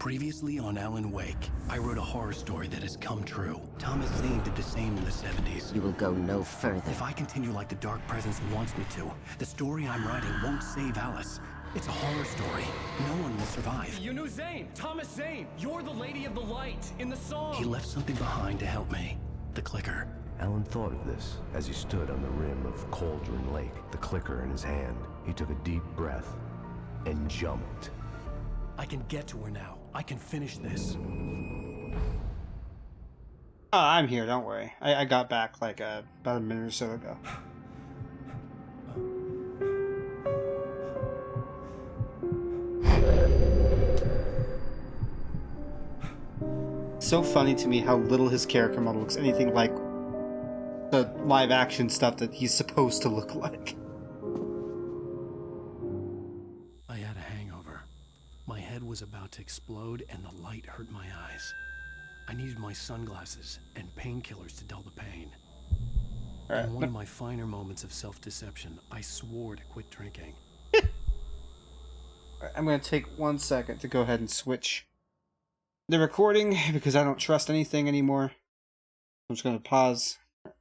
Previously on Alan Wake, I wrote a horror story that has come true. Thomas Zane did the same in the 70s. You will go no further. If I continue like the Dark Presence wants me to, the story I'm writing won't save Alice. It's a horror story. No one will survive. You knew Zane! Thomas Zane! You're the Lady of the Light in the song! He left something behind to help me. The clicker. Alan thought of this as he stood on the rim of Cauldron Lake, the clicker in his hand. He took a deep breath and jumped. I can get to her now. I can finish this. Oh, I'm here, don't worry. I got back like about a minute or so ago. So funny to me how little his character model looks anything like the live action stuff that he's supposed to look like. I had a hangover. My head was about to explode and the light hurt my eyes. I needed my sunglasses and painkillers to dull the pain. In one of my finer moments of self-deception, I swore to quit drinking. I'm going to take 1 second to go ahead and switch the recording because I don't trust anything anymore. I'm just going to pause,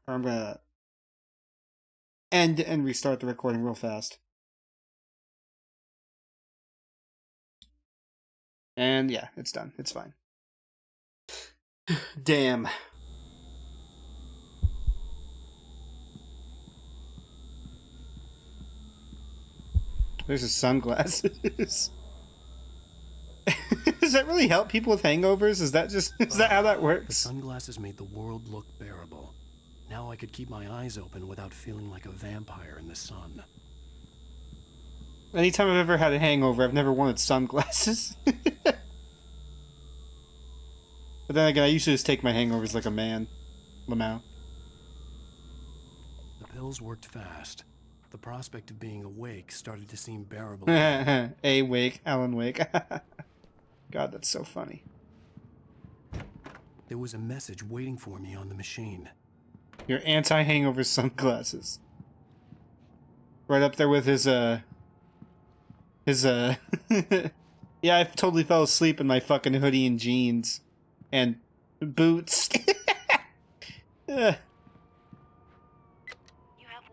or I'm going to end and restart the recording real fast. And yeah, it's done. It's fine. Damn. There's his sunglasses. Does that really help people with hangovers? Is that how that The works? sunglasses made the world look bearable. Now I could keep my eyes open without feeling like a vampire in the sun. Anytime I've ever had a hangover, I've never wanted sunglasses. But then again, I usually just take my hangovers like a man. Lamau. The pills worked fast. The prospect of being awake started to seem bearable. A Wake, Alan Wake. God, that's so funny. There was a message waiting for me on the machine. Your anti-hangover sunglasses. Right up there with his yeah, I totally fell asleep in my fucking hoodie and jeans. And boots. You have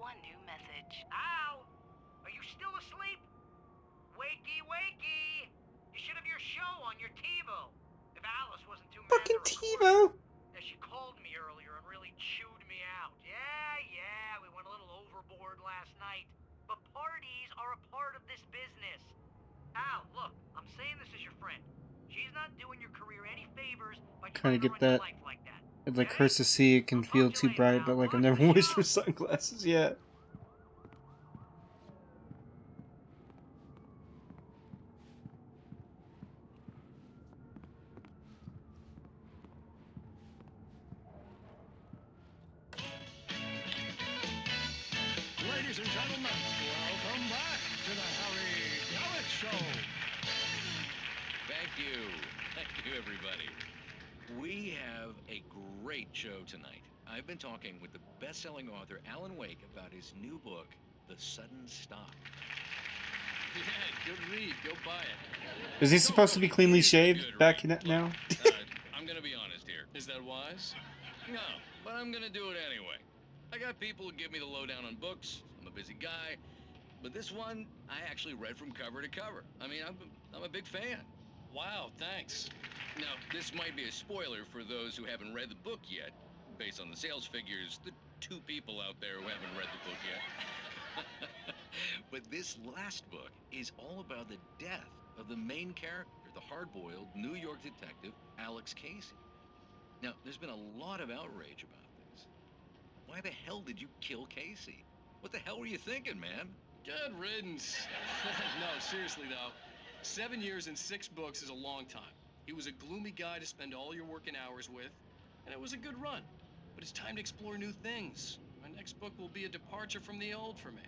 one new message. Ow! Are you still asleep? Wakey, wakey! You should have your show on your TiVo. If Alice wasn't too mad Fucking to TiVo. record it. She called me earlier and really chewed me out. Yeah, we went a little overboard last night. But parties are a part of this business. Al, look, I'm saying this as your friend. She's not doing your career any favors by Kinda trying to get run that. your life like that. It like Okay? hurts to see it can feel too bright, but like I've never wished for sunglasses yet. Ladies and gentlemen, welcome back to the Harry Gallic Show. Thank you. Thank you, everybody. We have a great show tonight. I've been talking with the best-selling author Alan Wake about his new book, The Sudden Stop. Yeah, good read. Go buy it. Is he supposed to be cleanly shaved back in it now? I'm gonna be honest here. Is that wise? No, but I'm gonna do it anyway. I got people who give me the lowdown on books. I'm a busy guy. But this one, I actually read from cover to cover. I mean, I'm a big fan. Wow, thanks. Now, this might be a spoiler for those who haven't read the book yet. Based on the sales figures, the 2 people out there who haven't read the book yet. But this last book is all about the death of the main character, the hard-boiled New York detective, Alex Casey. Now, there's been a lot of outrage about this. Why the hell did you kill Casey? What the hell were you thinking, man? Good riddance. No, seriously though. 7 years and 6 books is a long time. He was a gloomy guy to spend all your working hours with, and it was a good run. But it's time to explore new things. My next book will be a departure from the old for me.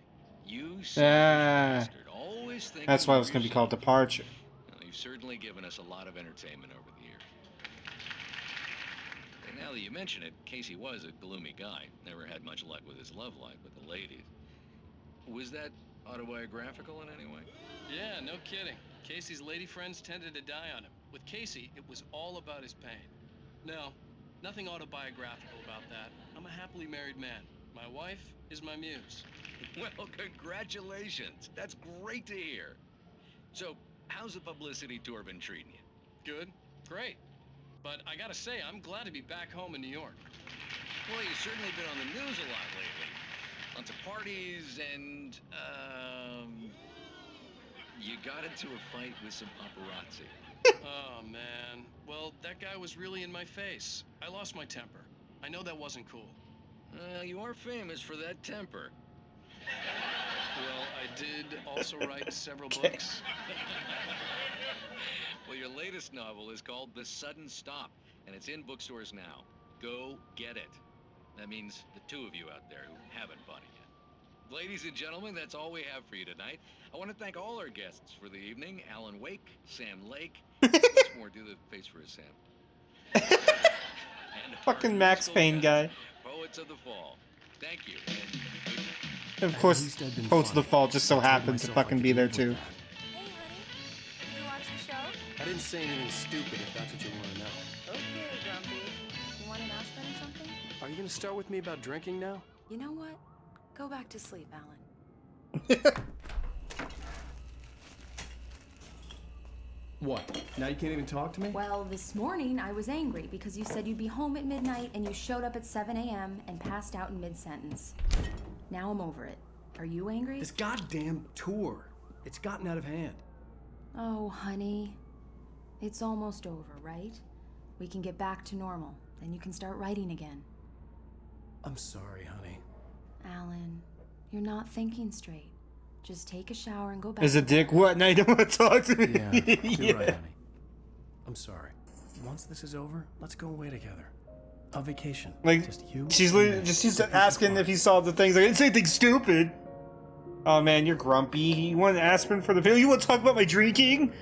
You selfish bastard. Always thinking That's why it of was going to be yourself. called Departure. Well, you've certainly given us a lot of entertainment over the years. And now that you mention it, Casey was a gloomy guy. Never had much luck with his love life with the ladies. Was that autobiographical in any way? Yeah, no kidding. Casey's lady friends tended to die on him. With Casey, it was all about his pain. No, nothing autobiographical about that. I'm a happily married man. My wife is my muse. Well, congratulations. That's great to hear. So, how's the publicity tour been treating you? Good, great. But I gotta say, I'm glad to be back home in New York. Well, you've certainly been on the news a lot lately. Lots of parties and, you got into a fight with some paparazzi. Oh, man. Well, that guy was really in my face. I lost my temper. I know that wasn't cool. You are famous for that temper. Well, I did also write several books. Well, your latest novel is called The Sudden Stop, and it's in bookstores now. Go get it. That means the two of you out there who haven't bought it yet. Ladies and gentlemen, that's all we have for you tonight. I want to thank all our guests for the evening. Alan Wake, Sam Lake. Once more, do the face for a Sam. And our Fucking Max musical Payne guest, guy. Poets of the Fall. Thank you. And good night. Of At course, least I've been Poets of the funny. Fall just so I told happened to myself I fucking could be there live with too. that. Hey, honey. Did you watch the show? I didn't say anything stupid if that's what you want to know. Okay, Grumpy. You want an aspirin or something? Are you going to start with me about drinking now? You know what? Go back to sleep, Alan. What? Now you can't even talk to me? Well, this morning I was angry because you said you'd be home at midnight and you showed up at 7 a.m. and passed out in mid-sentence. Now I'm over it. Are you angry? This goddamn tour. It's gotten out of hand. Oh, honey. It's almost over, right? We can get back to normal. Then you can start writing again. I'm sorry, honey. Alan, you're not thinking straight. Just take a shower and go back As a to dick, bed. what? Now you don't want to talk to me? Yeah, you're right, honey. I'm sorry. Once this is over, let's go away together. A vacation. Like, just you. she's and literally me. just she's It's a piece of asking fun. if he saw the things. Like, I didn't say anything stupid. Oh man, you're grumpy. You want an aspirin for the pill? You want to talk about my drinking?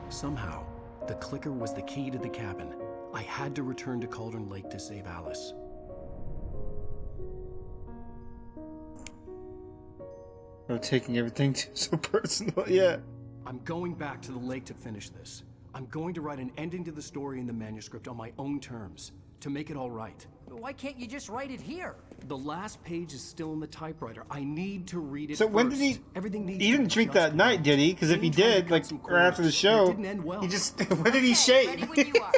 Somehow, the clicker was the key to the cabin. I had to return to Cauldron Lake to save Alice. We're taking everything too so personal. Yeah. I'm going back to the lake to finish this. I'm going to write an ending to the story in the manuscript on my own terms, to make it all right. Why can't you just write it here? The last page is still in the typewriter. I need to read it So when did first. he? Everything needs He to didn't be drink just that night, right. did he? Because if he Dean tried to did, cut like some right after the corners, show, and it didn't end well. he just. When did he Okay, shave? ready when you are.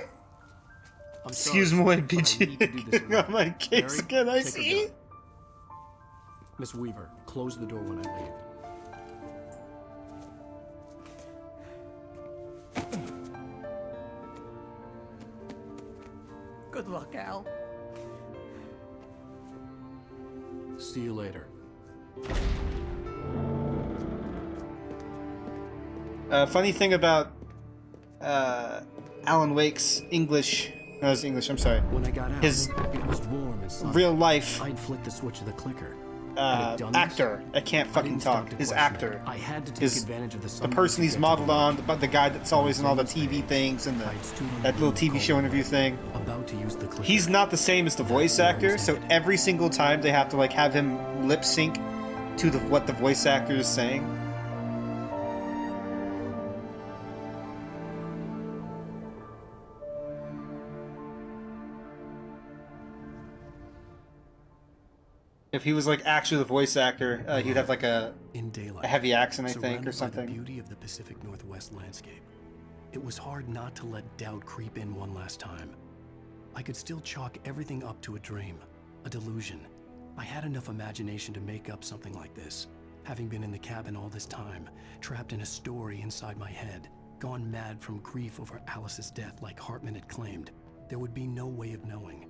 I'm Excuse sorry, my but I need to do this bitch. alone. On my case Mary, again. I take her see. gun. Miss Weaver, close the door when I leave. Good luck, Al. See you later. Funny thing about Alan Wake's English. No, it's English. I'm sorry. When I got out, His it was warm and sunny. real life I'd flicked the switch of the clicker. Had it done this, actor. I can't I fucking didn't stop talk. to His question actor. it. I had to take His- advantage of the The sunlight person to he's get to modeled the on, lake. the guy that's always in all the Things TV bad. things and I'd stood on that the little roof TV cold show interview night, thing. About to use the clicker. He's not the same as the voice actor, so every single time they have to like have him lip sync to what the voice actor is saying. If he was like actually the voice actor, he'd have like a in daylight, heavy accent, I think, surrounded or by something. the beauty of the Pacific Northwest landscape. It was hard not to let doubt creep in one last time. I could still chalk everything up to a dream, a delusion. I had enough imagination to make up something like this, having been in the cabin all this time, trapped in a story inside my head, gone mad from grief over Alice's death like Hartman had claimed. There would be no way of knowing.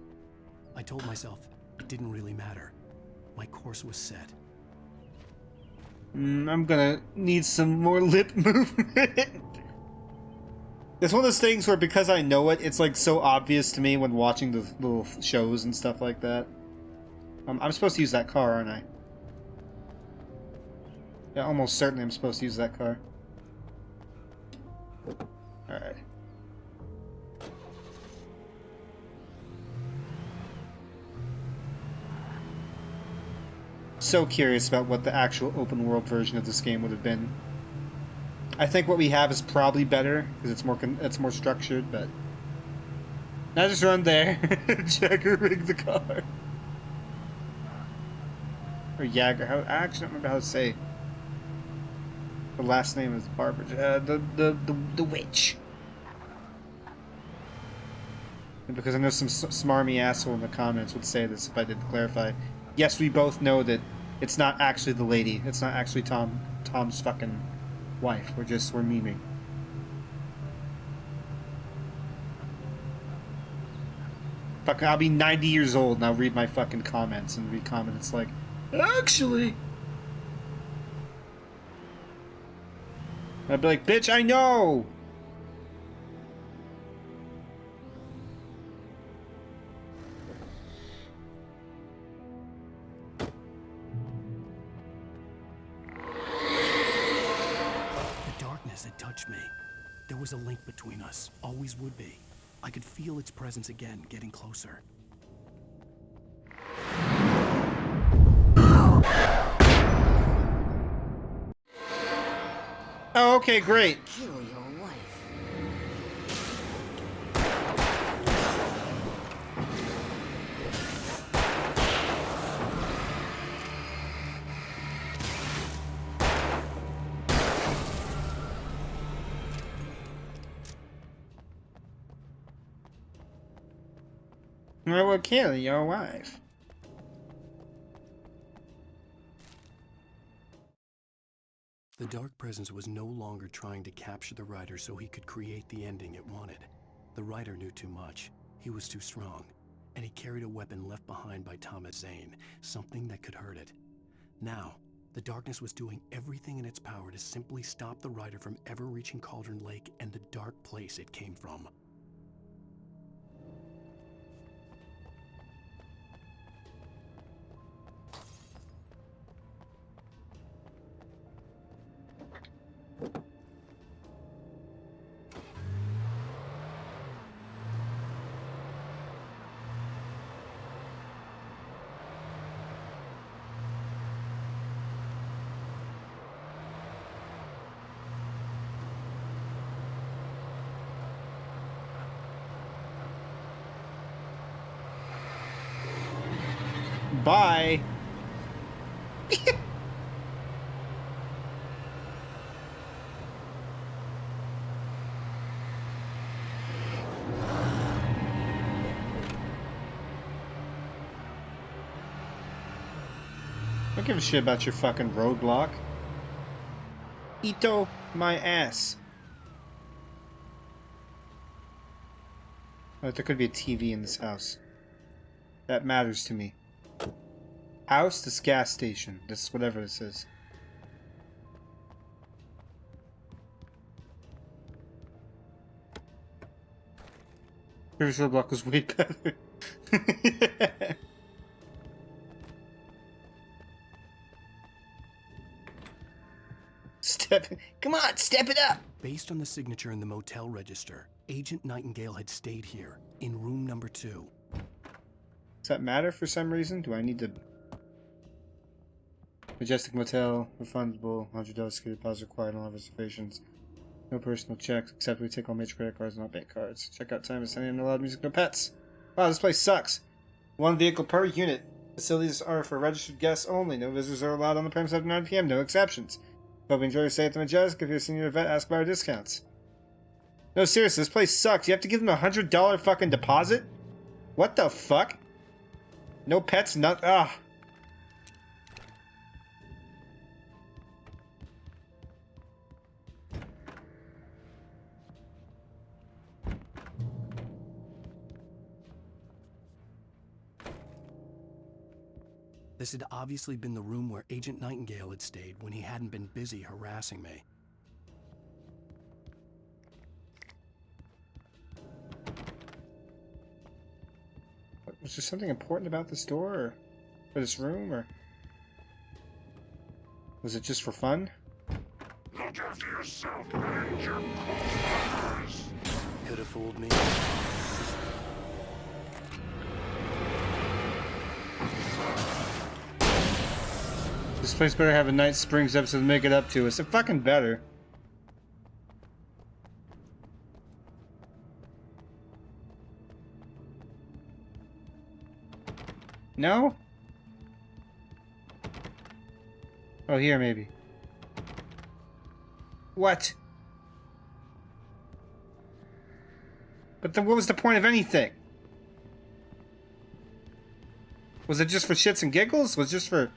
I told myself it didn't really matter. My course was set. I'm gonna need some more lip movement. It's one of those things where because I know it, it's like so obvious to me when watching the little shows and stuff like that. I'm supposed to use that car, aren't I? Yeah, almost certainly I'm supposed to use that car. Alright. so curious about what the actual open world version of this game would have been. I think what we have is probably better because it's more structured. But now just run there, Jagger rig the car, or Jagger. I actually don't remember how to say. The last name is Barbara. The witch. And because I know some smarmy asshole in the comments would say this if I didn't clarify. Yes, we both know that it's not actually the lady. It's not actually Tom's fucking wife. We're memeing. Fuck, I'll be 90 years old and I'll read my fucking comments and read comments like, actually. I'd be like, bitch, I know! The darkness had touched me. There was a link between us, always would be. I could feel its presence again, getting closer. Oh, okay, great. Kill your wife. I will kill your wife. The dark presence was no longer trying to capture the writer so he could create the ending it wanted. The writer knew too much. He was too strong. And he carried a weapon left behind by Thomas Zane, something that could hurt it. Now, the darkness was doing everything in its power to simply stop the writer from ever reaching Cauldron Lake and the dark place it came from. Bye. I don't give a shit about your fucking roadblock. Ito my ass. Oh, there could be a TV in this house. That matters to me. House, this gas station. This whatever this is. Previous roadblock was way better. Come on, step it up! Based on the signature in the motel register, Agent Nightingale had stayed here, in room number 2. Does that matter for some reason? Do I need to... Majestic Motel, refundable, $100 security deposit required on all reservations. No personal checks, except we take all major credit cards and all bank cards. Checkout time is Sunday and allowed music, no pets. Wow, this place sucks. 1 vehicle per unit. Facilities are for registered guests only. No visitors are allowed on the premise after 9 p.m. No exceptions. Hope you enjoy your stay at the Majestic. If you're a senior vet, ask about our discounts. No, seriously, this place sucks. You have to give them a $100 fucking deposit? What the fuck? No pets, not... Ah. This had obviously been the room where Agent Nightingale had stayed when he hadn't been busy harassing me. Was there something important about this door, or this room, or was it just for fun? Look after yourself and your coffers. Could have fooled me. This place better have a Night Springs episode to make it up to us. It fucking better. No? Oh, here maybe. What? But then what was the point of anything? Was it just for shits and giggles? Was it just for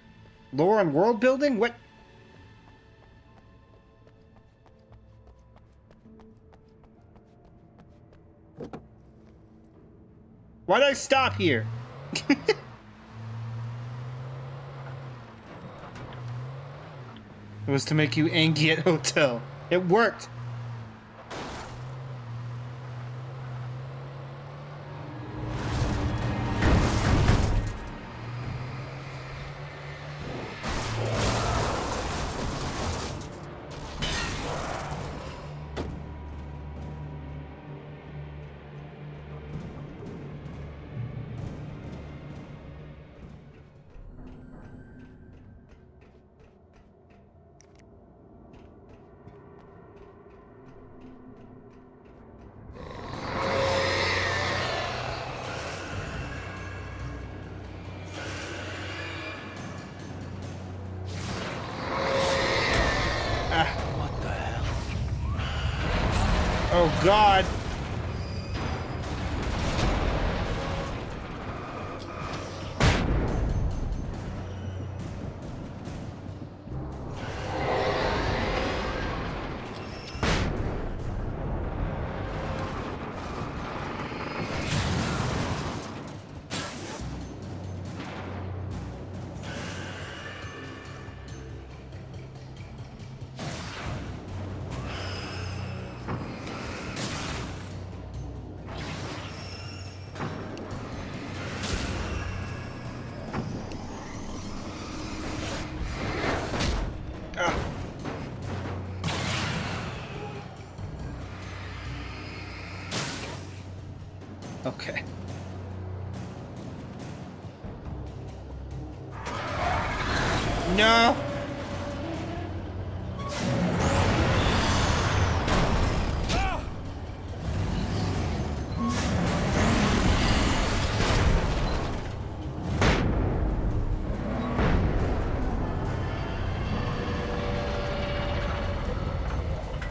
lore and world building? What? Why'd I stop here? It was to make you angry at hotel. It worked. Oh God. Okay. No.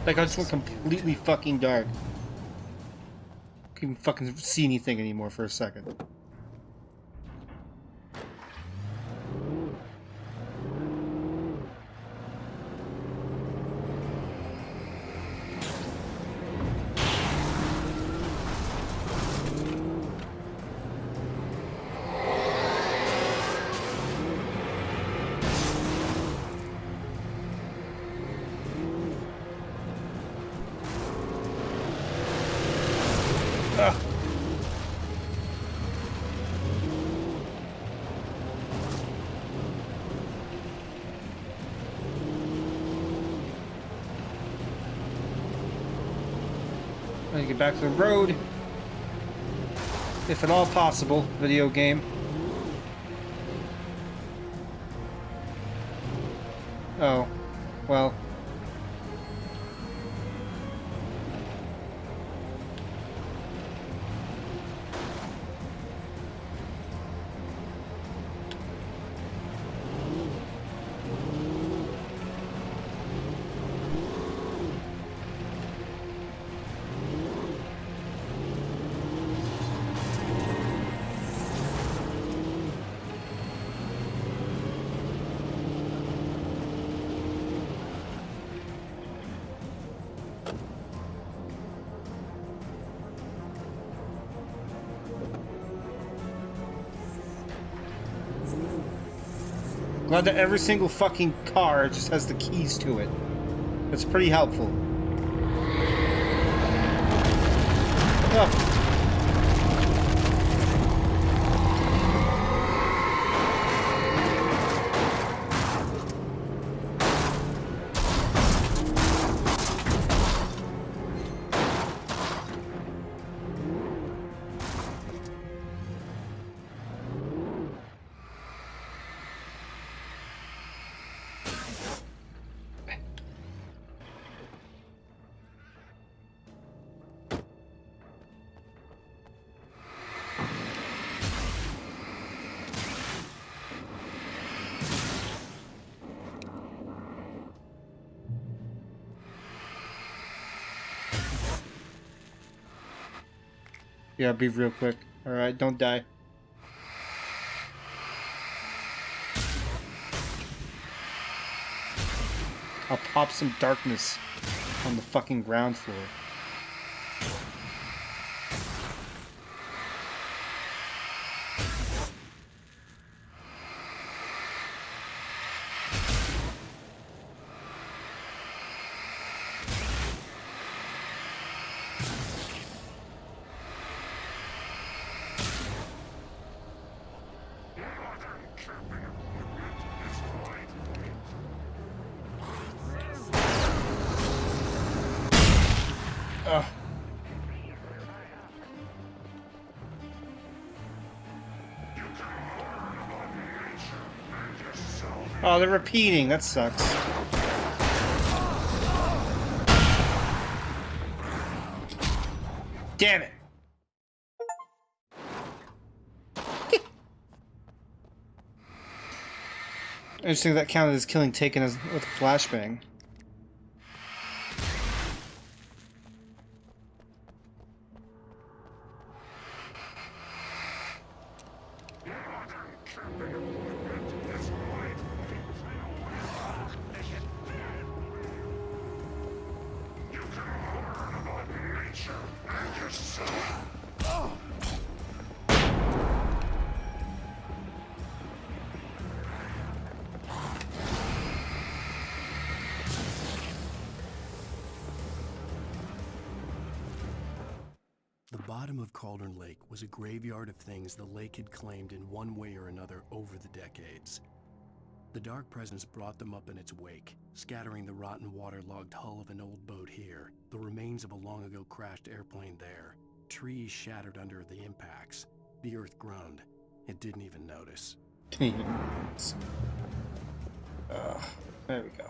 Like I just went completely fucking dark. Couldn't fucking see anything anymore for a second. I need to get back to the road. If at all possible, video game. Oh, well. Glad that every single fucking car just has the keys to it. That's pretty helpful. Oh. Yeah, be real quick. Alright, don't die. I'll pop some darkness on the fucking ground floor. Ugh. Oh, they're repeating. That sucks. Damn it. I just think that counted as killing Taken as with a flashbang. The bottom of Cauldron Lake was a graveyard of things the lake had claimed in one way or another over the decades. The Dark Presence brought them up in its wake, scattering the rotten waterlogged hull of an old boat here, the remains of a long-ago crashed airplane there, trees shattered under the impacts. The earth groaned. It didn't even notice. There we go.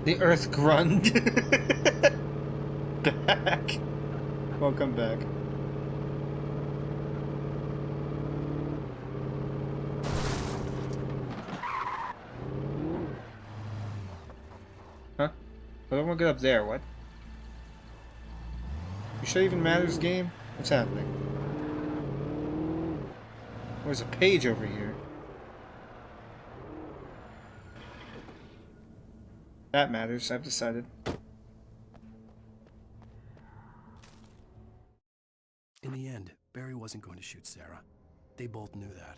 The earth grunned. Back. Welcome back. Huh? I don't want to get up there, what? You sure even matters, game? What's happening? There's a page over here. That matters, I've decided. In the end, Barry wasn't going to shoot Sarah. They both knew that.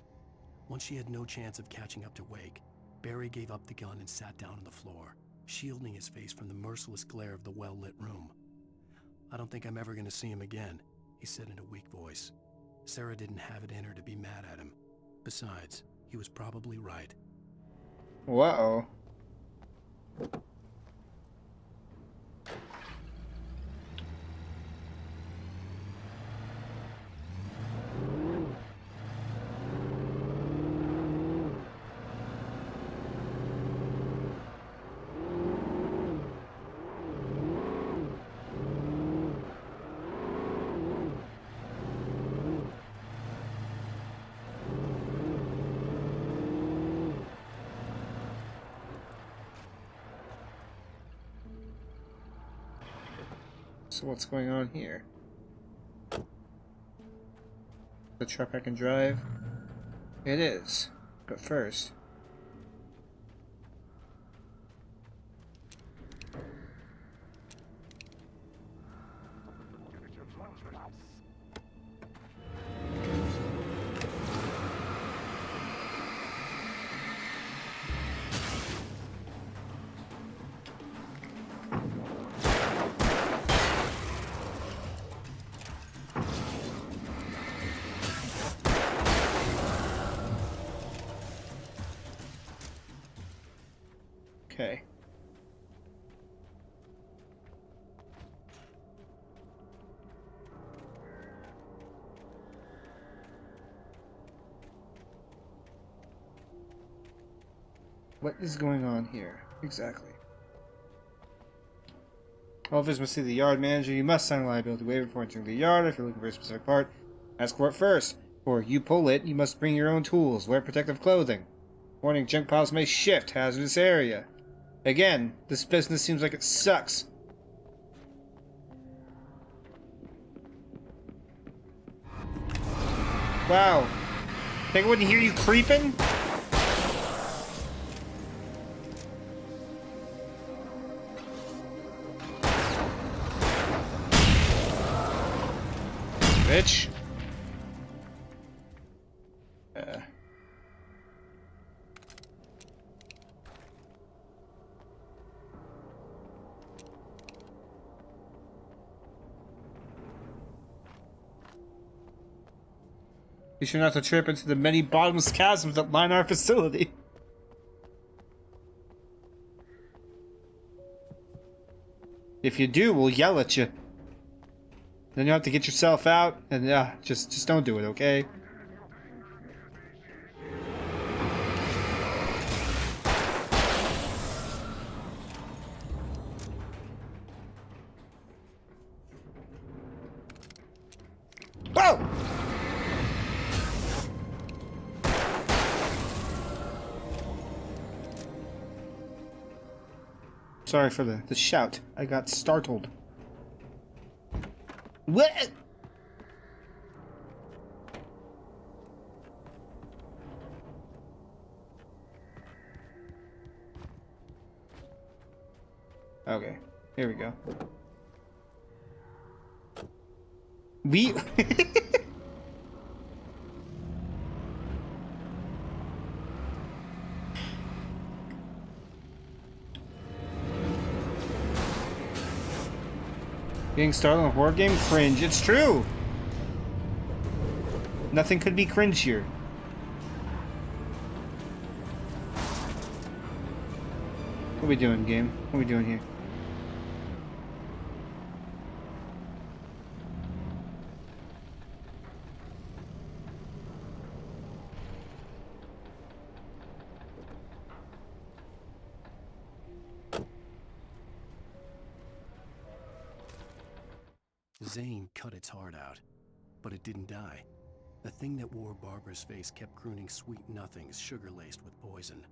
Once she had no chance of catching up to Wake, Barry gave up the gun and sat down on the floor, shielding his face from the merciless glare of the well-lit room. "I don't think I'm ever going to see him again," he said in a weak voice. Sarah didn't have it in her to be mad at him. Besides, he was probably right. Uh-oh. So what's going on here? The truck I can drive? It is. But first... Okay. What is going on here? Exactly. Officers must see the yard manager. You must sign a liability waiver before entering the yard. If you're looking for a specific part, ask for it first. Or you pull it, you must bring your own tools. Wear protective clothing. Warning, junk piles may shift. Hazardous area. Again, this business seems like it sucks. Wow. Think I wouldn't hear you creeping? Bitch. Be sure not to trip into the many bottomless chasms that line our facility. If you do, we'll yell at you. Then you have to get yourself out, and just don't do it, okay? Whoa! Sorry for the shout. I got startled. What? Okay, here we go. We Getting started on a horror game? Cringe. It's true! Nothing could be cringier. What are we doing, game? What are we doing here? Zane cut its heart out, but it didn't die. The thing that wore Barbara's face kept crooning sweet nothings sugar-laced with poison.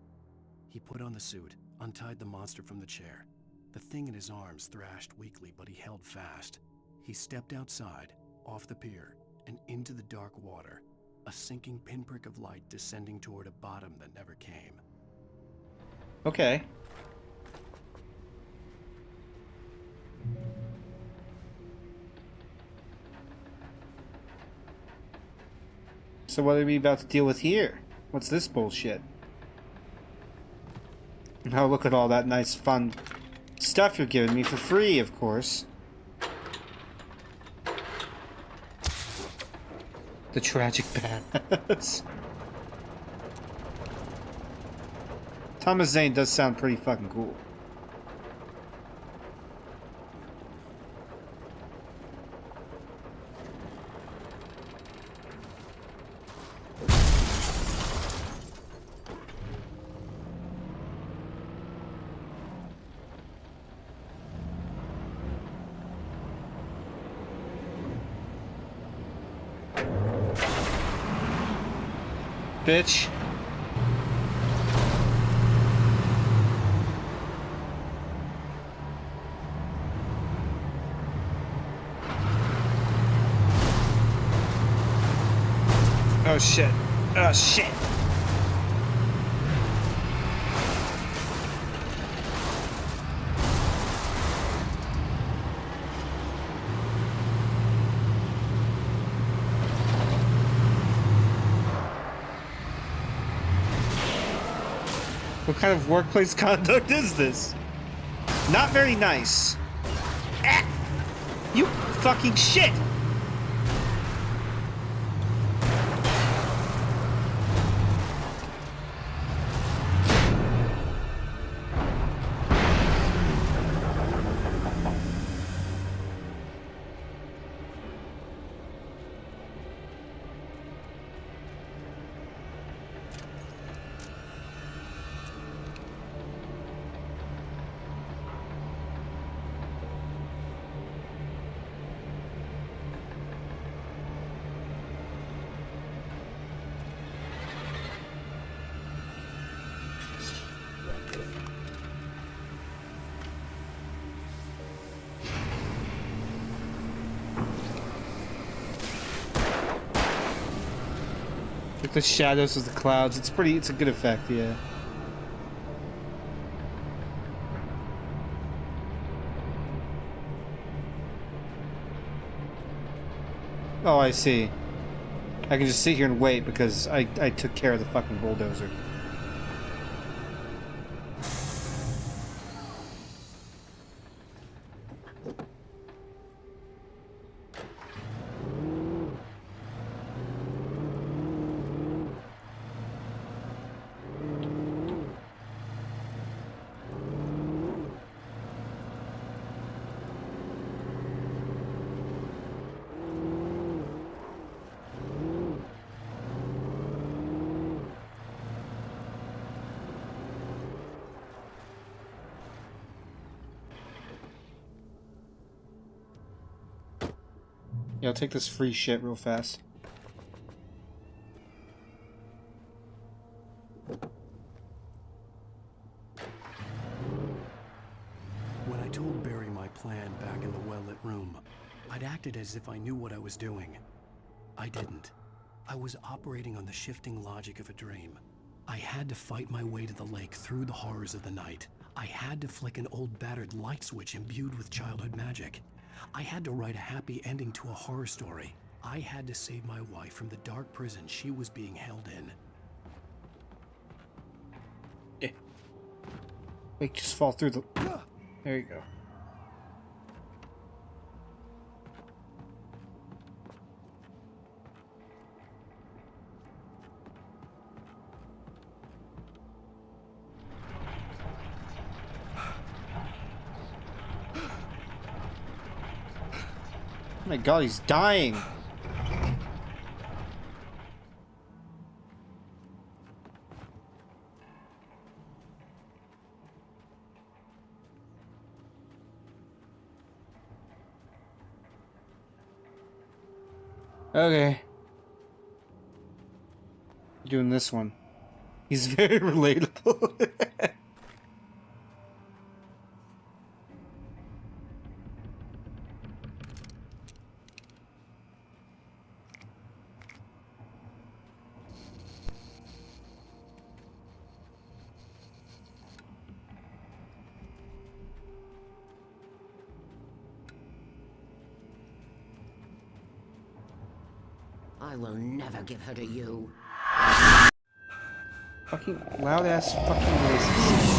He put on the suit, untied the monster from the chair. The thing in his arms thrashed weakly, but he held fast. He stepped outside, off the pier, and into the dark water, a sinking pinprick of light descending toward a bottom that never came. Okay. So what are we about to deal with here? What's this bullshit? Oh, look at all that nice fun stuff you're giving me for free, of course. The tragic badass. Thomas Zane does sound pretty fucking cool. Bitch. Oh shit. Oh shit. What kind of workplace conduct is this? Not very nice. Ah! You fucking shit! Like the shadows of the clouds. It's a good effect, yeah. Oh, I see. I can just sit here and wait because I took care of the fucking bulldozer. Yeah, I'll take this free shit real fast. When I told Barry my plan back in the well-lit room, I'd acted as if I knew what I was doing. I didn't. I was operating on the shifting logic of a dream. I had to fight my way to the lake through the horrors of the night. I had to flick an old battered light switch imbued with childhood magic. I had to write a happy ending to a horror story. I had to save my wife from the dark prison she was being held in. Yeah. Wait, just fall through the... There you go. Oh my god, he's dying! Okay. Doing this one. He's very relatable. I will never give her to you. Fucking loud ass fucking noises.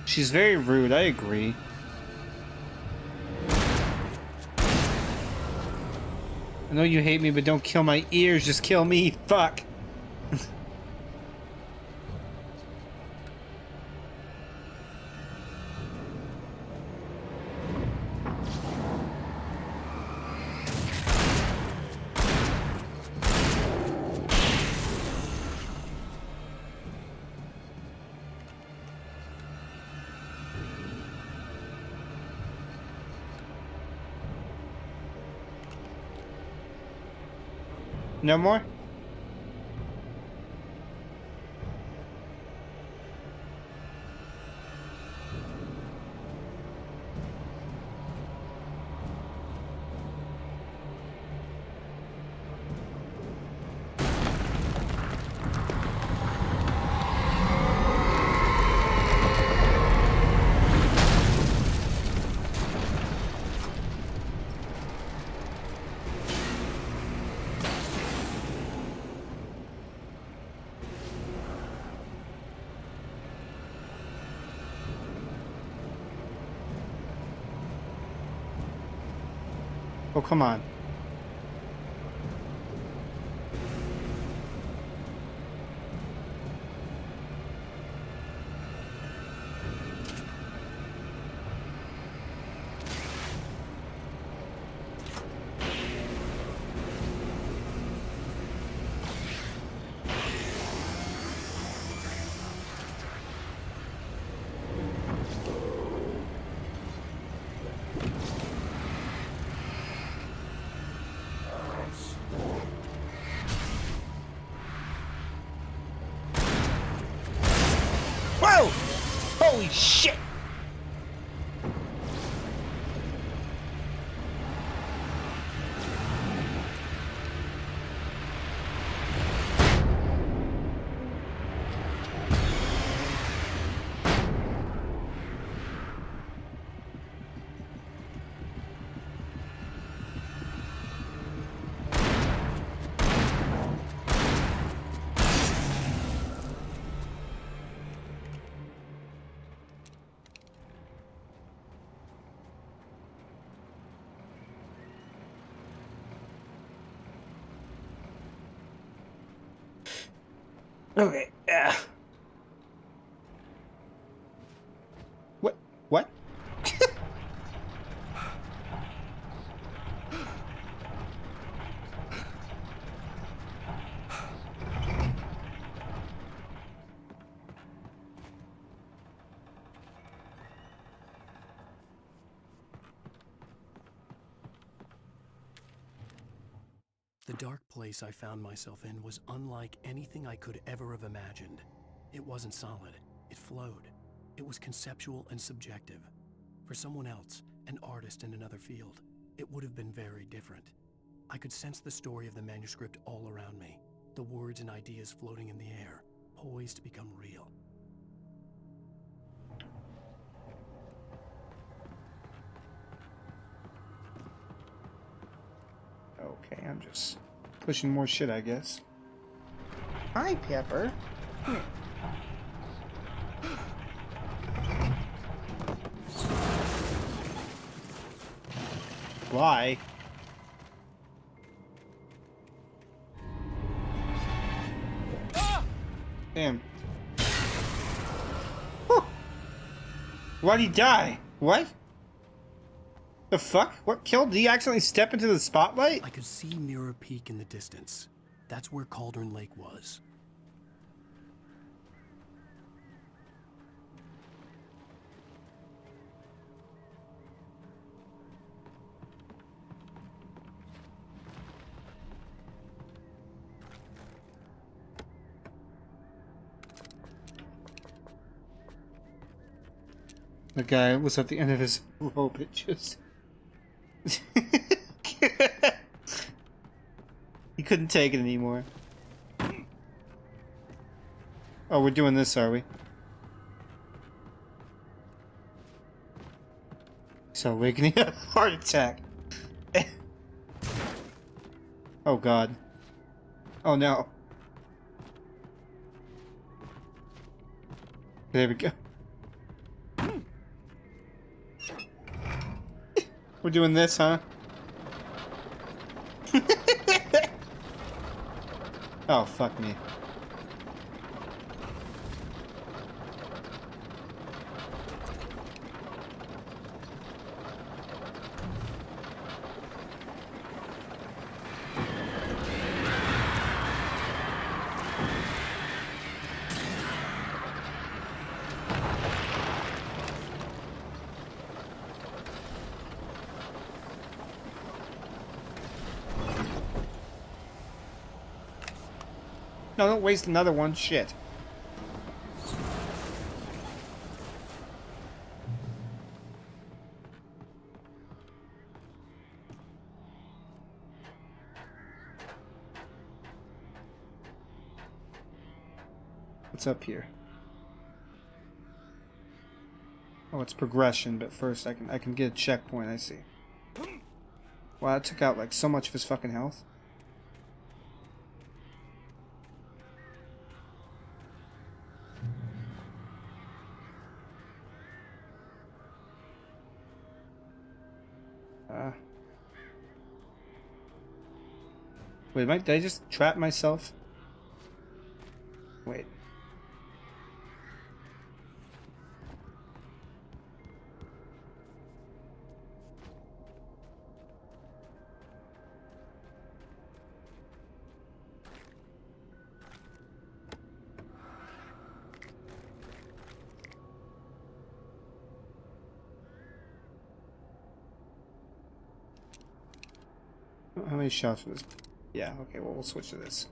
She's very rude, I agree. I know you hate me, but don't kill my ears, just kill me. Fuck. No more? Oh, come on. Okay, yeah. What? What? The dark place I found myself in was unlike anything I could ever have imagined. It wasn't solid. It flowed. It was conceptual and subjective. For someone else, an artist in another field, it would have been very different. I could sense the story of the manuscript all around me, the words and ideas floating in the air, poised to become real. Okay, I'm just pushing more shit, I guess. Hi, Pepper. Come here. Why? Damn. Whew. Why'd he die? What? The fuck? What killed? Did he accidentally step into the spotlight? I could see Mirror Peak in the distance. That's where Cauldron Lake was. The guy was at the end of his rope. It just... he couldn't take it anymore. Oh, we're doing this, are we? So awakening a heart attack. Oh god. Oh no. There we go. We're doing this, huh? Oh, fuck me. No, don't waste another one. Shit. What's up here? Oh, it's progression, but first I can get a checkpoint, I see. Wow, that took out like so much of his fucking health. Wait, did I just trap myself? Wait. How many shots for this? Yeah, okay, well, we'll switch to this.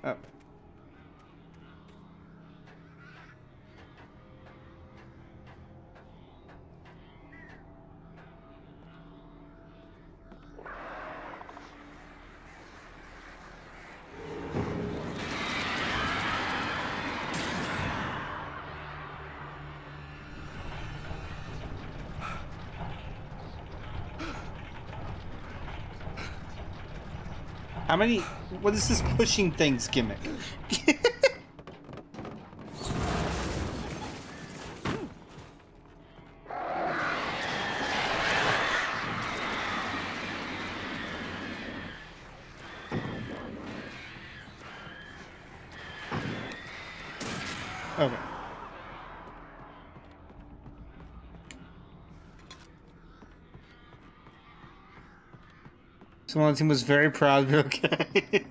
Up. How many? What is this pushing things gimmick? Okay. Someone on the team was very proud of it, okay.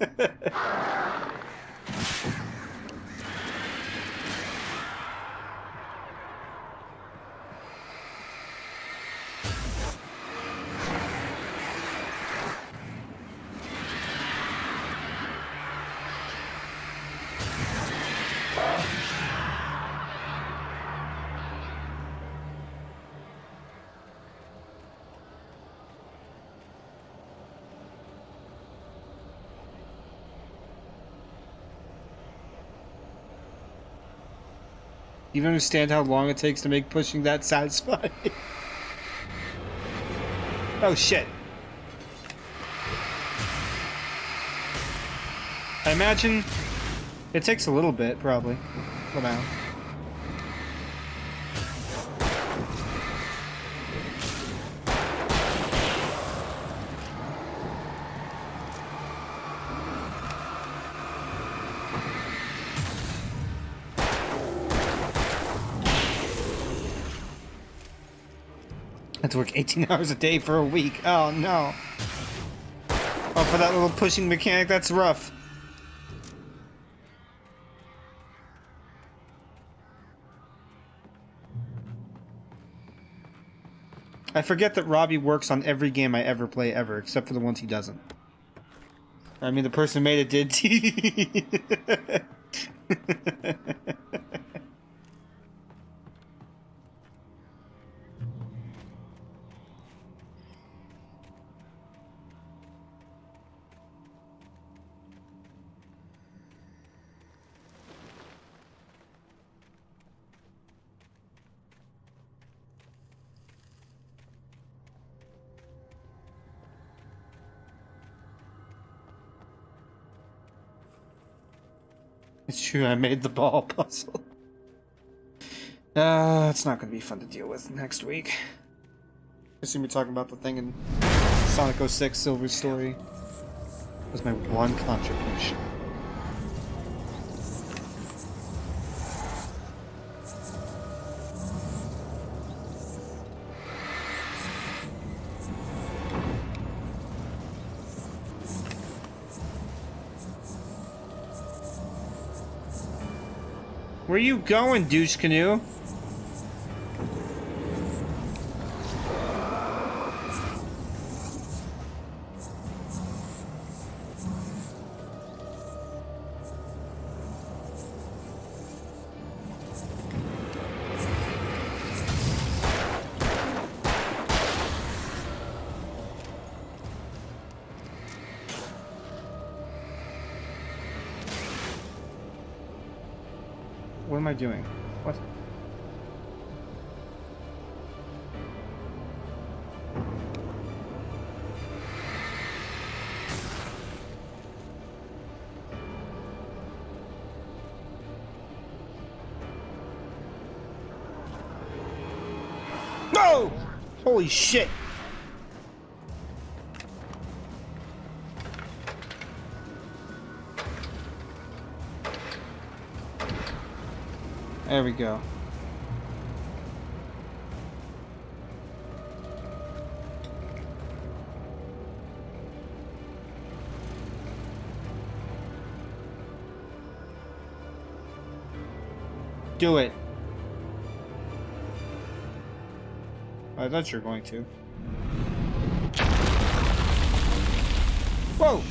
Do you understand how long it takes to make pushing that satisfying? Oh shit. I imagine it takes a little bit, probably. Come on. I have to work 18 hours a day for a week. Oh no. Oh, for that little pushing mechanic, that's rough. I forget that Robbie works on every game I ever play ever, except for the ones he doesn't. I mean, the person who made it did. It's true, I made the ball puzzle. It's not going to be fun to deal with next week. I assume you're talking about the thing in Sonic 06 Silver Story. That was my one contribution. Where you going, douche canoe? What am I doing? What? No! Holy shit! There we go. Do it. I thought you were going to. Whoa!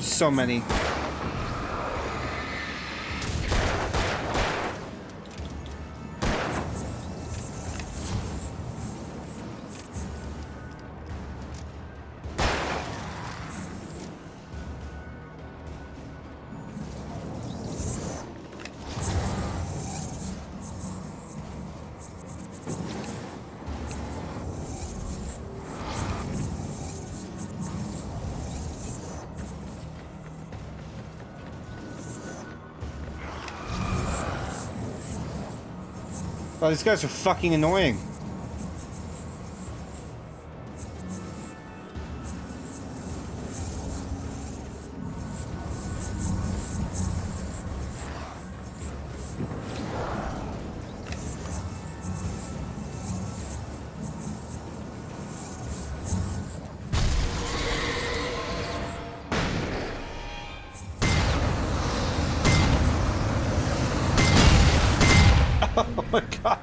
So many. Oh, these guys are fucking annoying. Oh my god.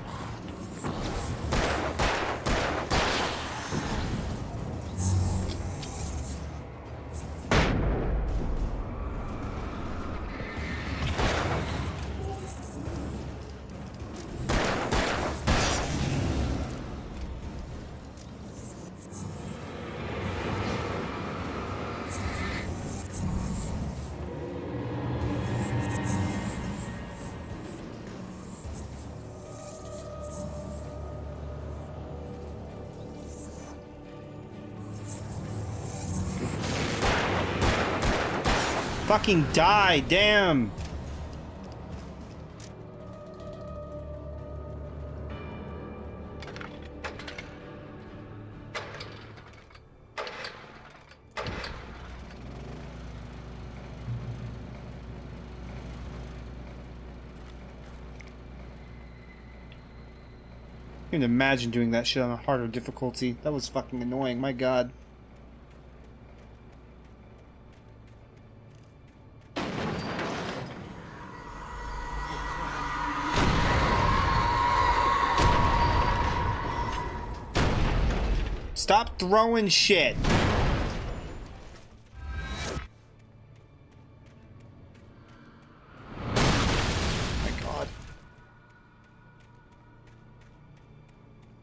Fucking die, damn. I can imagine doing that shit on a harder difficulty. That was fucking annoying, my god. Stop throwing shit. My god.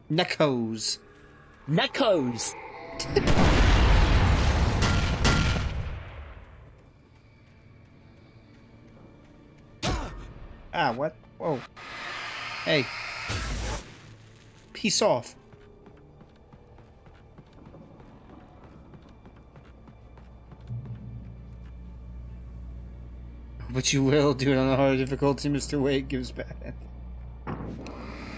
Neckos. Neckos. Ah, what? Whoa. Hey. Peace off. But you will do it on a harder difficulty, Mr. Wade gives back.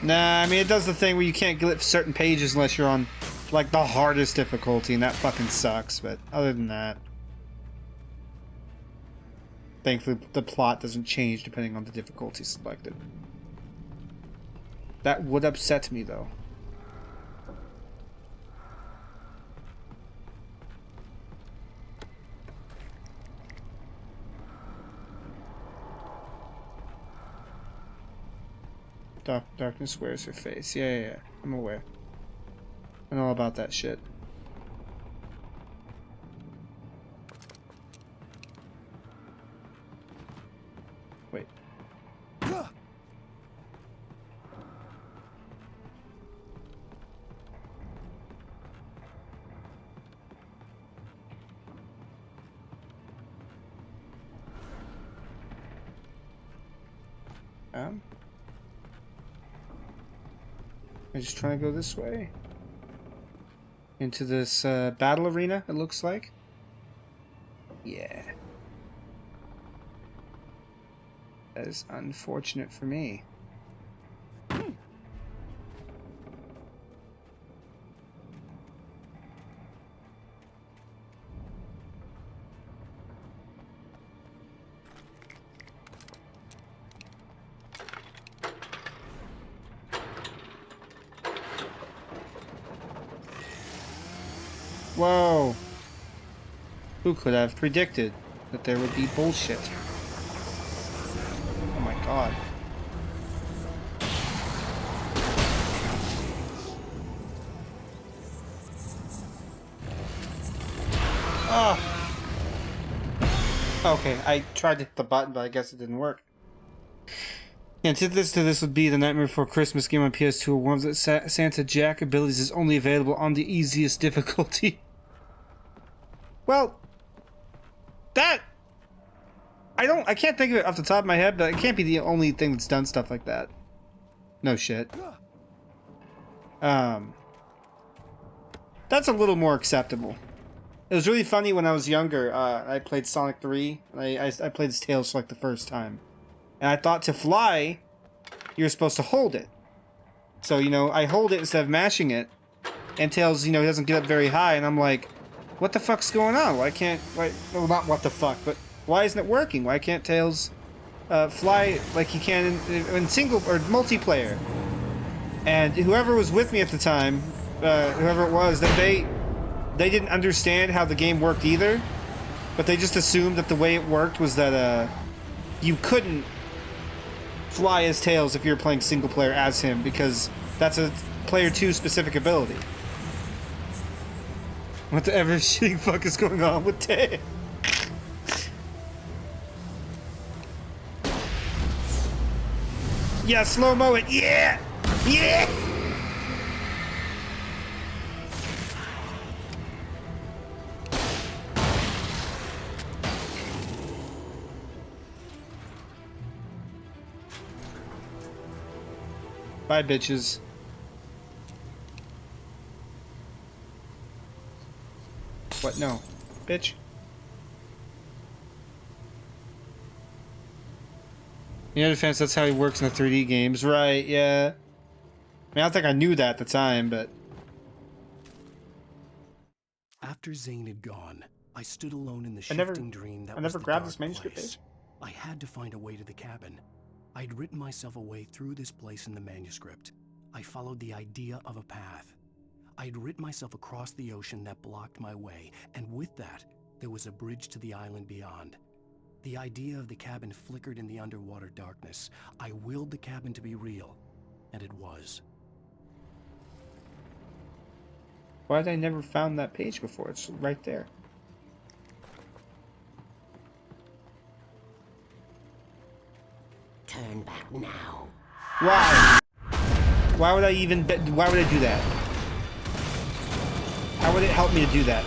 Nah, I mean, it does the thing where you can't glitch certain pages unless you're on, like, the hardest difficulty, and that fucking sucks, but other than that... Thankfully, the plot doesn't change depending on the difficulty selected. That would upset me, though. Darkness wears her face. Yeah. I'm aware. I know all about that shit. Wait. I'm just trying to go this way. Into this battle arena, it looks like. Yeah. That is unfortunate for me. Whoa! Who could have predicted that there would be bullshit? Oh my god. Ah! Okay, I tried to hit the button, but I guess it didn't work. The antithesis to this would be the Nightmare Before Christmas game on PS2, warns that Santa Jack abilities is only available on the easiest difficulty. Well, that... I can't think of it off the top of my head, but it can't be the only thing that's done stuff like that. No shit. That's a little more acceptable. It was really funny when I was younger. I played Sonic 3. I played as Tails for like the first time. And I thought to fly, you're supposed to hold it. So, you know, I hold it instead of mashing it. And Tails, you know, he doesn't get up very high. And I'm like, what the fuck's going on? Why can't... well, not what the fuck, but why isn't it working? Why can't Tails fly like he can in single or multiplayer? And whoever was with me at the time, whoever it was, that they didn't understand how the game worked either. But they just assumed that the way it worked was that you couldn't fly as Tails if you were playing single player as him, because that's a player 2 specific ability. What the ever shitting fuck is going on with Tails? Yeah, slow-mo it, yeah! Yeah! Bye, bitches. What? No. Bitch. In your defense, that's how he works in the 3D games. Right, yeah. I mean, I don't think I knew that at the time, but... After Zane had gone, I stood alone in the shifting dream that was the I never grabbed dark this manuscript place. page. I had to find a way to the cabin. I'd written myself a way through this place in the manuscript. I followed the idea of a path. I'd written myself across the ocean that blocked my way, and with that, there was a bridge to the island beyond. The idea of the cabin flickered in the underwater darkness. I willed the cabin to be real, and it was. Why had I never found that page before? It's right there. Turn back now. Why? Why would I even... Why would I do that? How would it help me to do that?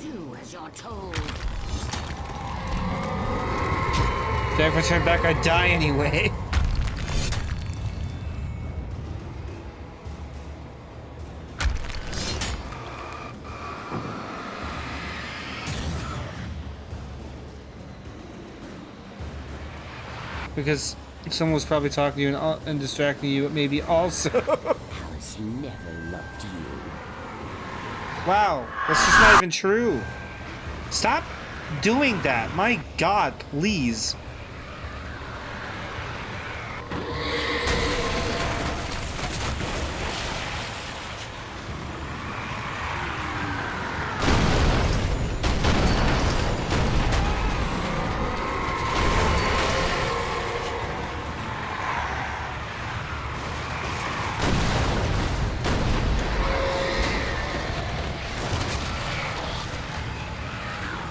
Do as you're told. If I turn back, I'd die anyway. Because someone was probably talking to you and distracting you, maybe also. Alice never loved you. Wow, that's just not even true. Stop doing that. My God, please.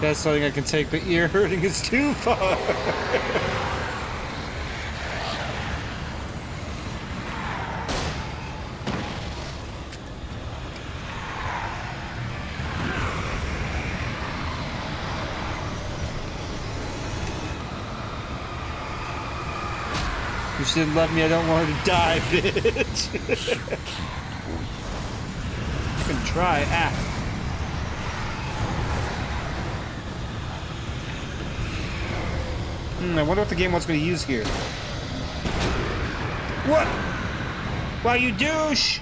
That's something I can take, but ear hurting is too far. You shouldn't let me, I don't want her to die, bitch. You can try, I wonder what the game wants me to use here. What? Why, you douche!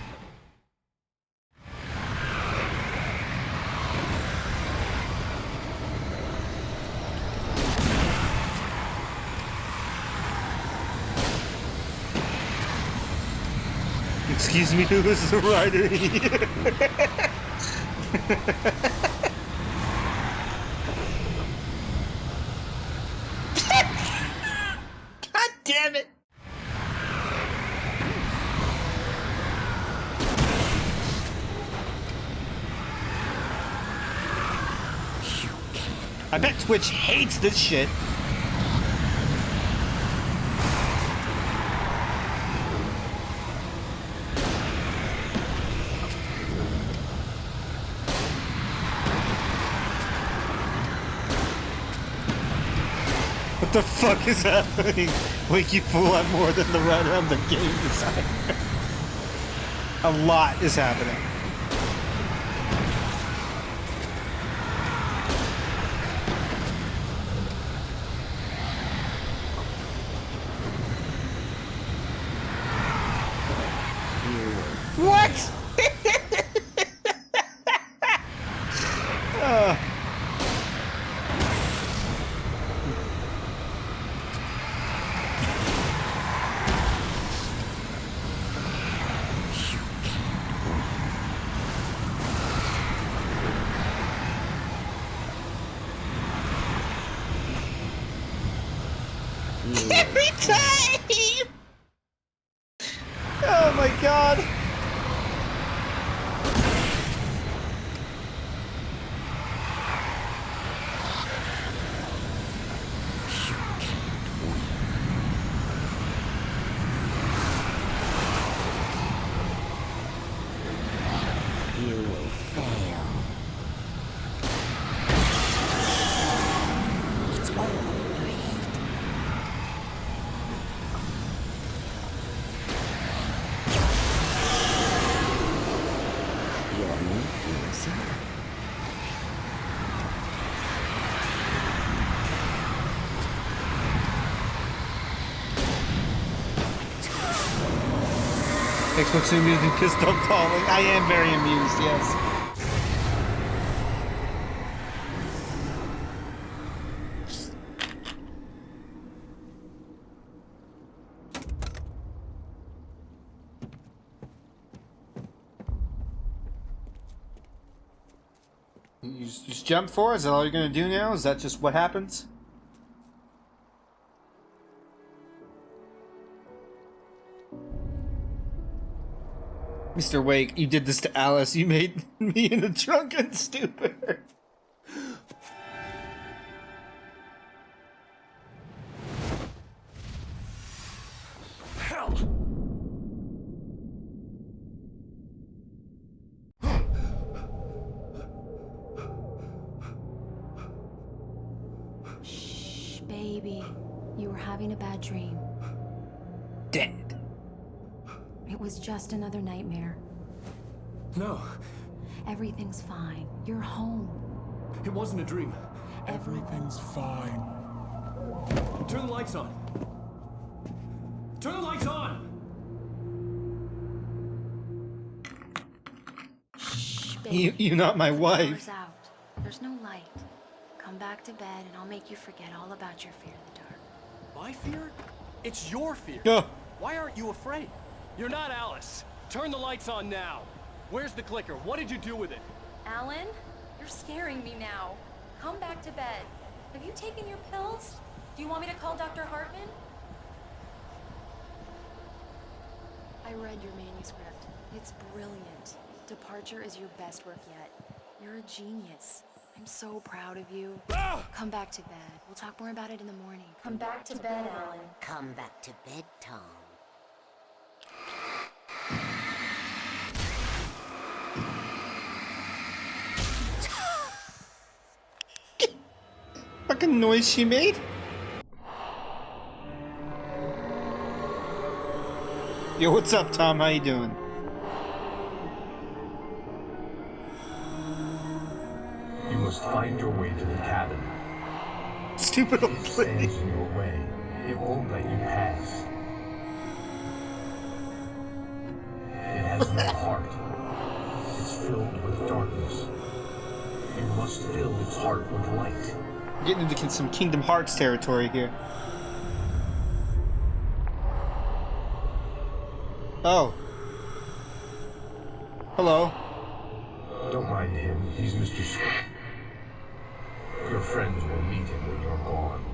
Excuse me, who is the writer here? I bet Twitch hates this shit. What the fuck is happening? Wake you fool, I'm more than the writer, I'm the game designer. A lot is happening. What? Every time! Oh my god! You will fail. It's all in your head. You're making yourself. Xbox amused and pissed off calling. I am very amused, yes. You just jump for it? Is that all you're gonna do now? Is that just what happens? Mr. Wake, you did this to Alice. You made me in a drunken stupor. Hell! Shh, baby. You were having a bad dream. Dead. It was just another nightmare. No, Everything's fine. You're home. it wasn't a dream. Everything's fine. Turn the lights on. Turn the lights on! Shh, baby. You're not my The wife. power's out. There's no light. Come back to bed and I'll make you forget all about your fear of the dark. My fear? It's your fear. Oh. Why aren't you afraid? You're not Alice. Turn the lights on now. Where's the clicker? What did you do with it? Alan, you're scaring me now. Come back to bed. Have you taken your pills? Do you want me to call Dr. Hartman? I read your manuscript. It's brilliant. Departure is your best work yet. You're a genius. I'm so proud of you. Come back to bed. We'll talk more about it in the morning. Come back to bed, Alan. Come back to bed, Tom. Fucking noise she made? Yo, what's up, Tom? How you doing? You must find your way to the cabin. Stupid old lady. It stands in your way. It won't let you pass. It has no heart. It's filled with darkness. You must fill its heart with light. Getting into some Kingdom Hearts territory here. Oh. Hello. Don't mind him. He's Mr. Scott. Your friends will meet him when you're gone.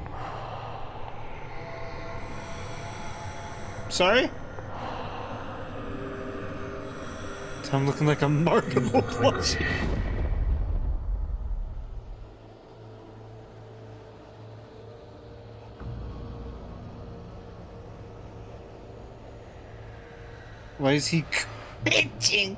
Sorry? I'm looking like a marketable plushie. Why is he cringing?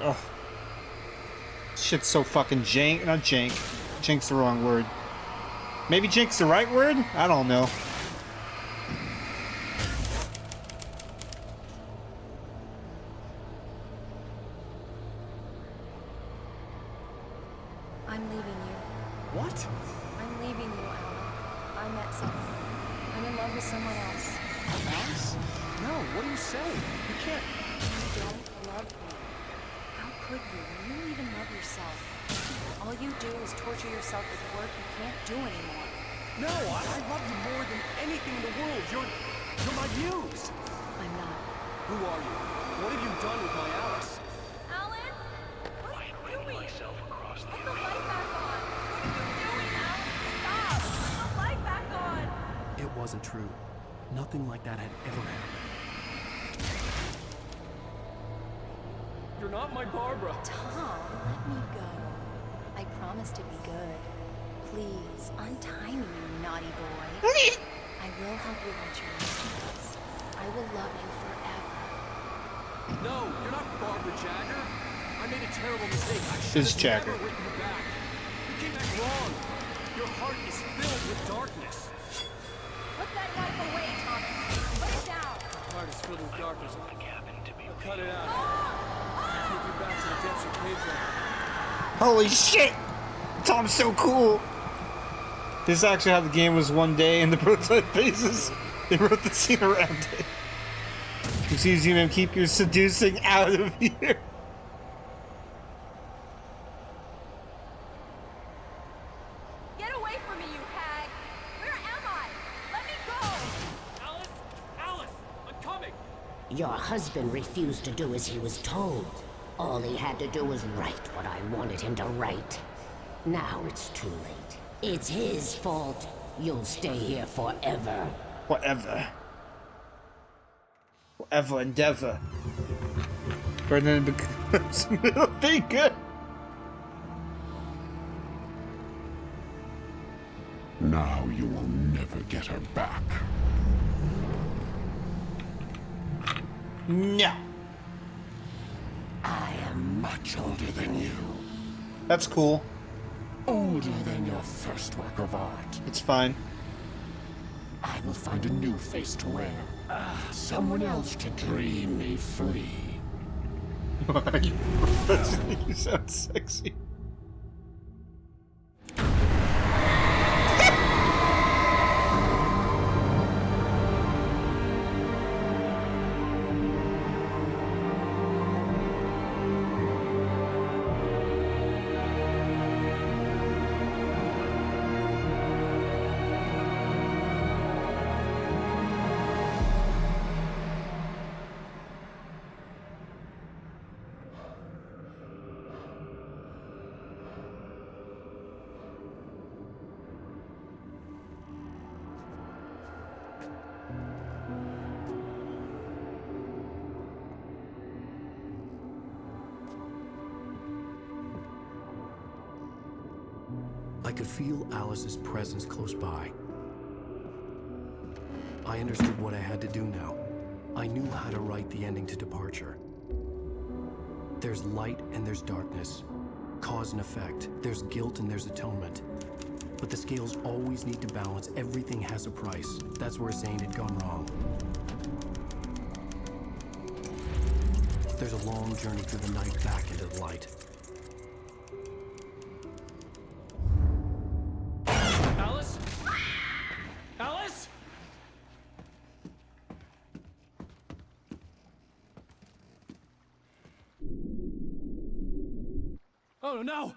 Oh. Shit's so fucking jank. Not jank. Jank's the wrong word. Maybe jank's the right word? I don't know. I'm leaving you. What? I'm leaving you, Alan. I met someone. I'm in love with someone else. Alice? No, what are you saying? You can't. You don't love me. How could you when you don't even love yourself? All you do is torture yourself with work you can't do anymore. No, I love you more than anything in the world. You're my muse. I'm not. Who are you? What have you done with my Alice? Alan? What are you doing? myself across Put the light back on. What are you doing, Alan? Stop! Put the light back on. It wasn't true. Nothing like that had ever happened. You're not my Barbara. Tom, let me go. I promise to be good. Please, untie me, you naughty boy. I will help you write your lessons. I will love you forever. No, you're not Barbara Jagger. I made a terrible mistake. I should It's have Jagger. never written you back. You came back wrong. Your heart is filled with darkness. Put that knife away, Thomas. Put it down. My heart is filled with darkness. I'll cut it out. Take you back to the depths of cave zone. Holy shit! Tom's so cool! This is actually how the game was one day in the prototype phases. They wrote the scene around it. You see, Zemo, keep your seducing out of here. Get away from me, you hag. Where am I? Let me go. Alice! Alice! I'm coming! Your husband refused to do as he was told. All he had to do was write what I wanted him to write. Now it's too late. It's his fault. You'll stay here forever. Whatever. Forever and ever. Brendan becomes middle finger. Now you will never get her back. No. I am much older than you. That's cool. Older than your first work of art. It's fine. I will find a new face to wear. Someone else to dream me free. You sound sexy. I could feel Alice's presence close by. I understood what I had to do now. I knew how to write the ending to Departure. There's light and there's darkness. Cause and effect. There's guilt and there's atonement. But the scales always need to balance. Everything has a price. That's where Zane had gone wrong. There's a long journey through the night back into the light. Alice? Alice? Oh no!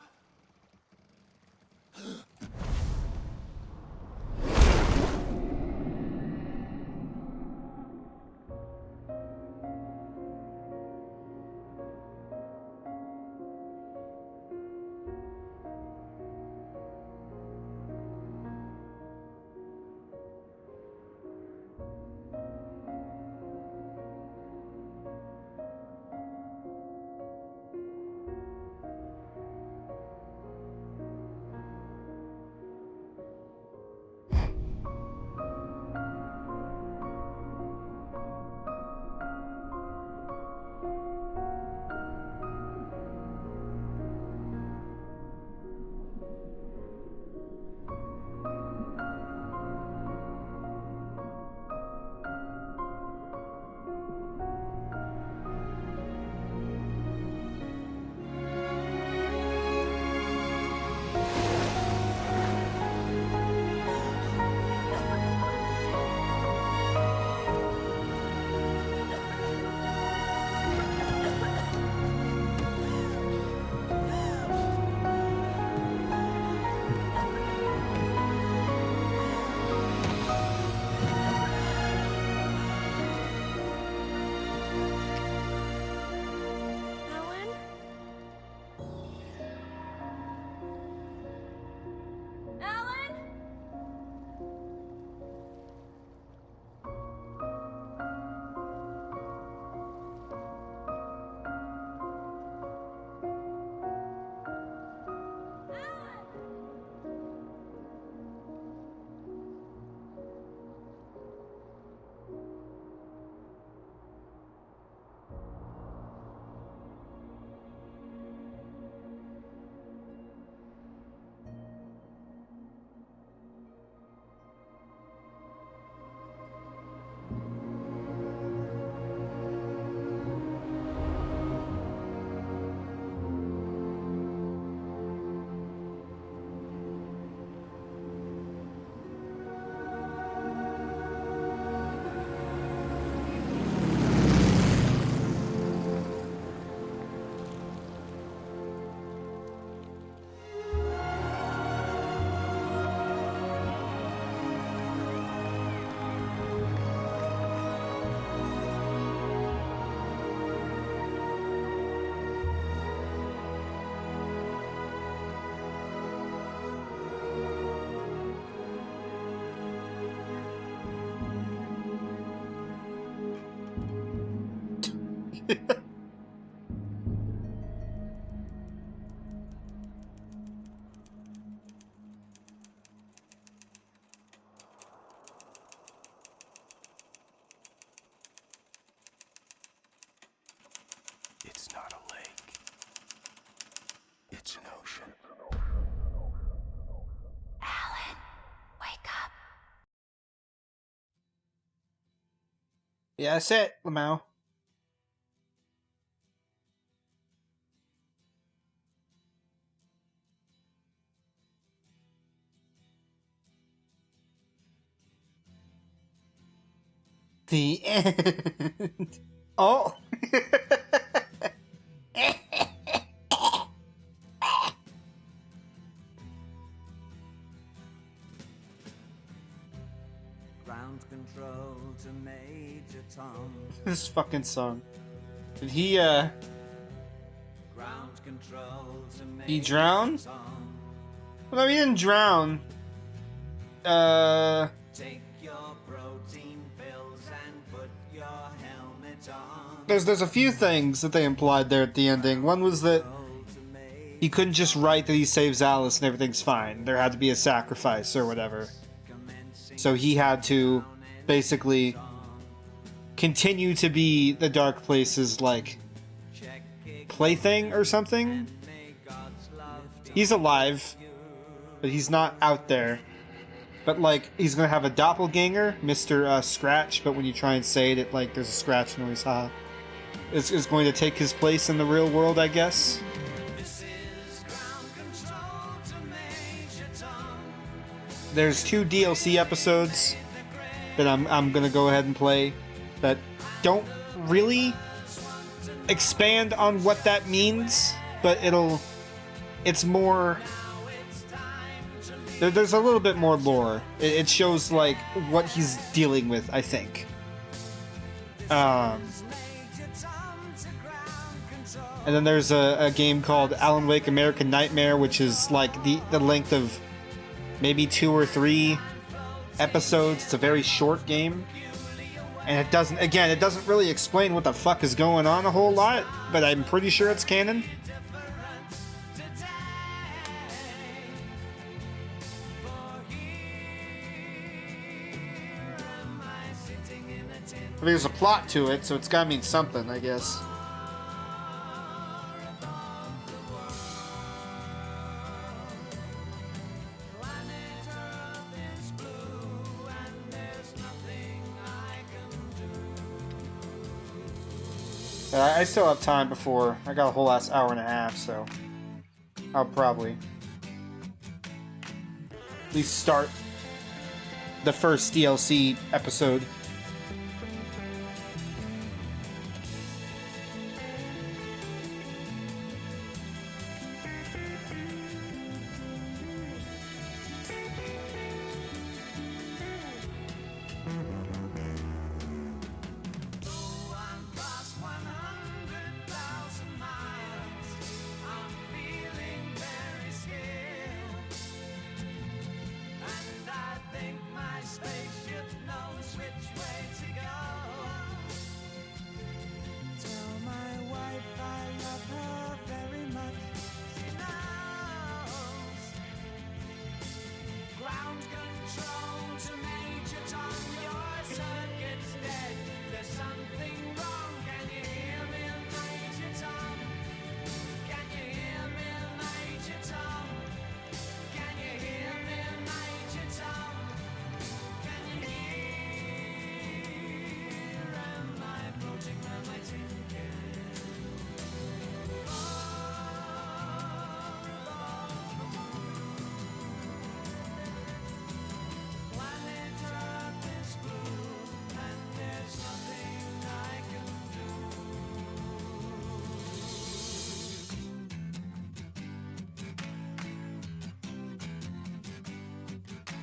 It's not a lake. It's an ocean. Alan, wake up. Yeah, that's it, Lamau. The end. Oh. Ground control to Major Tom. This fucking song. Did he Ground control to Major he drown? Tom. No, he didn't drown. Take your protein pills and put your helmet on. There's a few things that they implied there at the ending. One was that he couldn't just write that he saves Alice and everything's fine. There had to be a sacrifice or whatever. So he had to basically continue to be the Dark Place's, like, plaything or something. He's alive, but he's not out there. But, like, he's gonna have a doppelganger, Mr. Scratch, but when you try and say it, like, there's a scratch noise, haha. Is going to take his place in the real world, I guess. There's 2 DLC episodes that I'm gonna go ahead and play that don't really expand on what that means, but it's more, there's a little bit more lore. It shows, like, what he's dealing with, I think. And then there's a game called Alan Wake American Nightmare, which is like the length of maybe 2 or 3 episodes. It's a very short game. And it doesn't really explain what the fuck is going on a whole lot, but I'm pretty sure it's canon. There's a plot to it, so it's gotta mean something, I guess. I still have time before I got a whole last hour and a half, so I'll probably at least start the first DLC episode.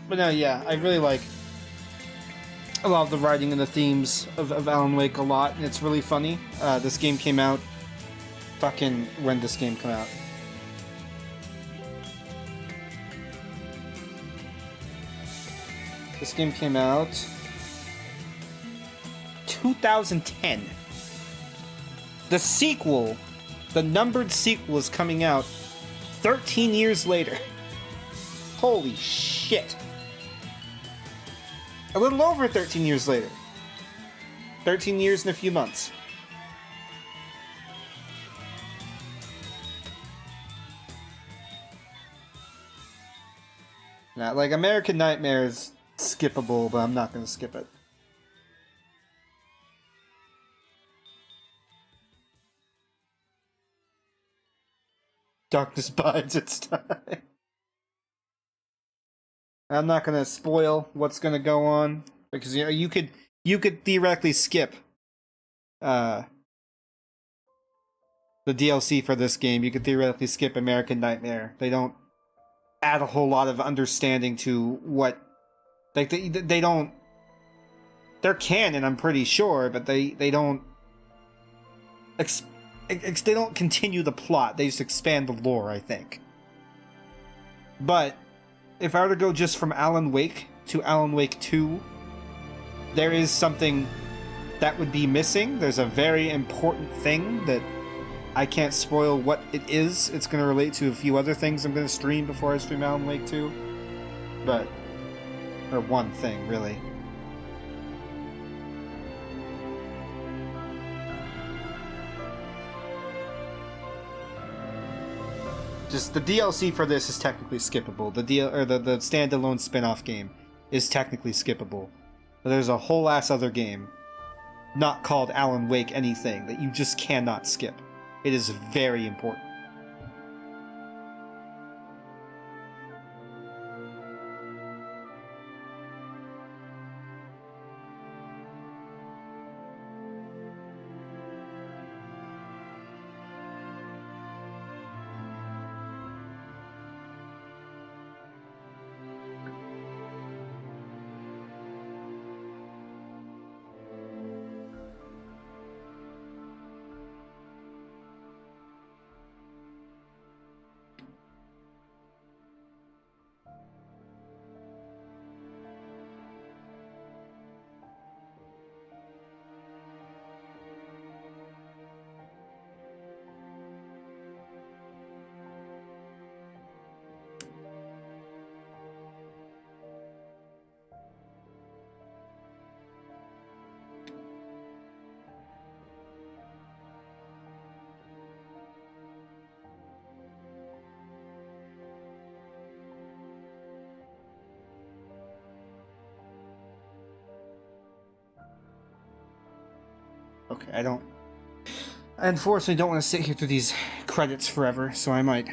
But no, yeah, I really like a lot of the writing and the themes of Alan Wake a lot, and it's really funny. This game came out fucking when this game came out. This game came out 2010. The sequel, the numbered sequel, is coming out 13 years later. Holy shit. A little over 13 years later. 13 years and a few months. Now, like, American Nightmare is skippable, but I'm not going to skip it. Darkness bides its time. I'm not going to spoil what's going to go on, because you know you could theoretically skip the DLC for this game. You could theoretically skip American Nightmare. They don't add a whole lot of understanding to what, like, they don't, they're canon, I'm pretty sure, but they don't they don't continue the plot. They just expand the lore, I think. But if I were to go just from Alan Wake to Alan Wake 2, there is something that would be missing. There's a very important thing that I can't spoil what it is. It's going to relate to a few other things I'm going to stream before I stream Alan Wake 2. But, or one thing, really. Just the DLC for this is technically skippable. The standalone spin-off game is technically skippable. But there's a whole ass other game, not called Alan Wake anything, that you just cannot skip. It is very important. Okay, I unfortunately don't want to sit here through these credits forever, so I might